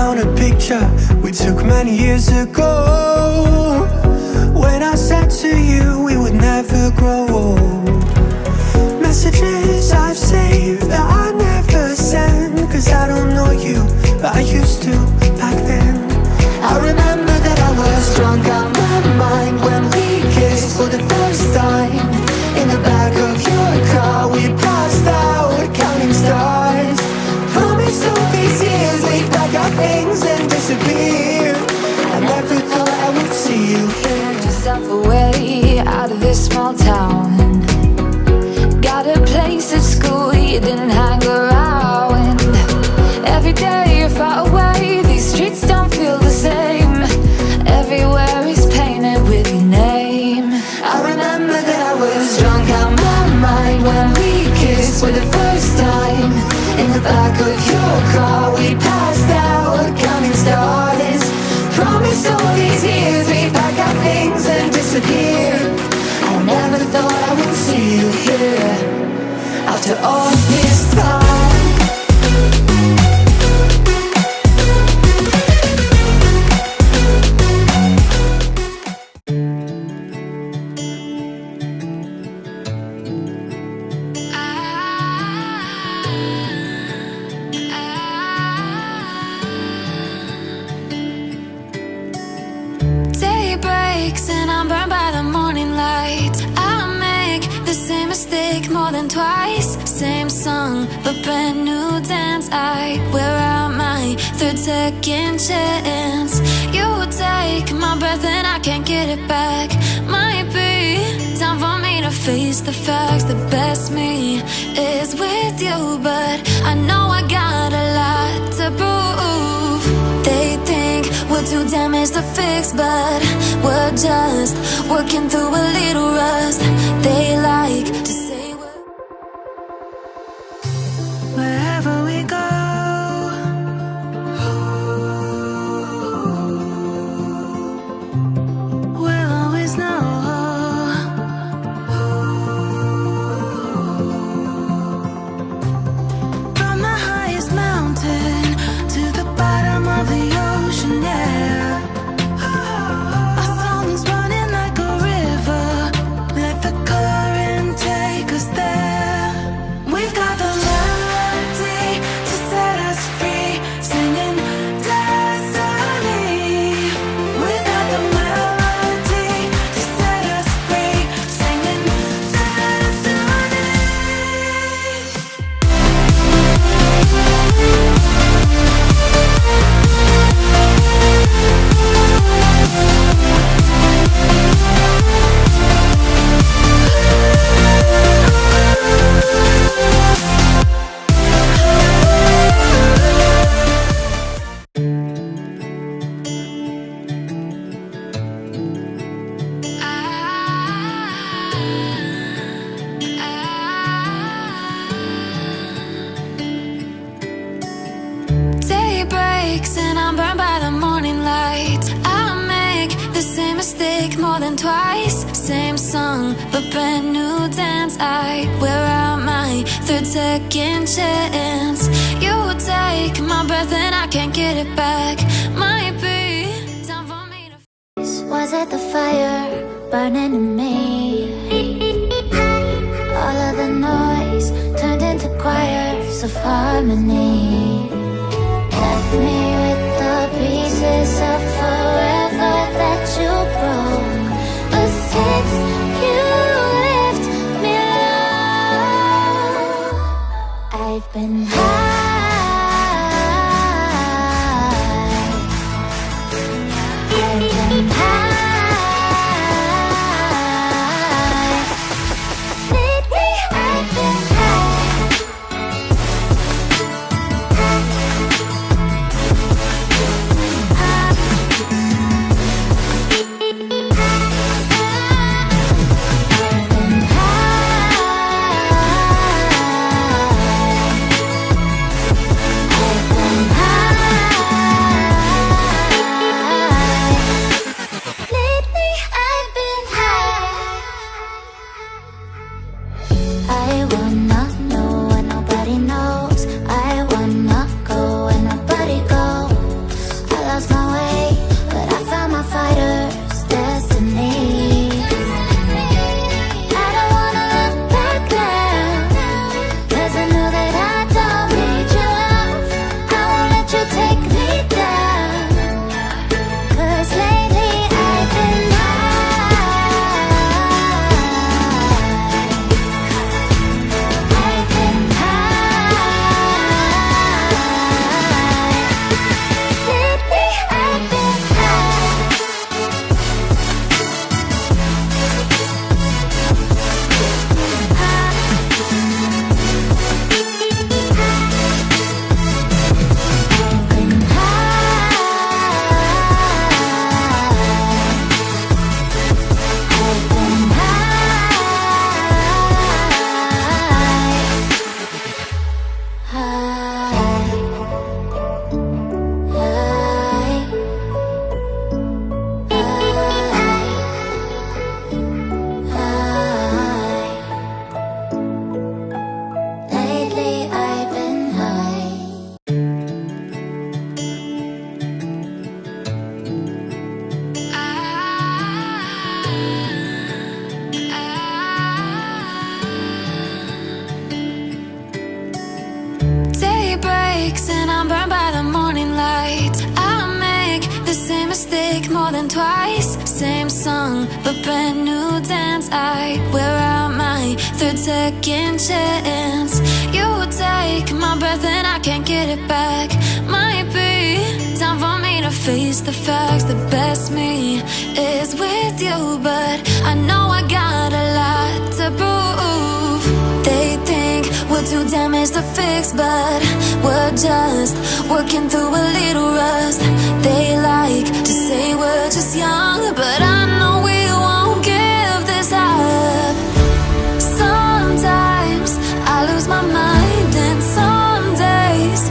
down a picture we took many years ago, when I said to you we would never grow old. Messages I've saved that I never send, cause I don't know you, but I used to back then. I remember that I was drunk out my mind when we kissed for the first time. In the back of your car we passed out counting stars. Promised all these years we'd pack our things and disappear. I never thought I would see you here. Get yourself away out of this small town. Got a place at school you didn't hang around. Every day you're far away, these streets don't feel the same. Everywhere is painted with your name. I remember that I was drunk out my mind when we kissed for the first time. In the back of your car we passed out counting stars. Promised all these years we'd pack our things and disappear. I never thought I would see you here after all this time. And I'm burned by the morning light. I make the same mistake more than twice. Same song, but brand new dance. I wear out my third second chance. You take my breath and I can't get it back. Might be time for me to face the facts. The best me is with you, but I know I got a lot to prove. They think we're too damaged to fix, but we're just working through a little rust. They like to say wherever we go, we'll always know. From the highest mountain to the bottom of the ocean, yeah. Our song is running like a river. Let the current take us there. We've got the melody to set us free, singing destiny. We've got the melody to set us free, singing destiny. Day breaks and I'm burned by the morning light. I make the same mistake more than twice. Same song, but brand new dance. I wear out my third second chance. You take my breath and I can't get it back. Might be time for me to. Was it the fire burning in me? All of the noise turned into choirs of harmony. Left me with the pieces of forever that you broke. But since you left me alone, I've been high. I've been high. Lately I've been high. more than twice. Same song, but brand new dance. I wear out my third second chance. You take my breath and I can't get it back. Might be time for me to face the facts. The best me is with you, but I know I got a lot to prove. They think we're too damaged to fix, but we're just working through a little rust. They like to say we're just young, but I know we won't give this up. Sometimes I lose my mind, and some days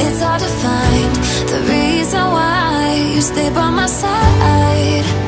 it's hard to find the reason why you stay by my side.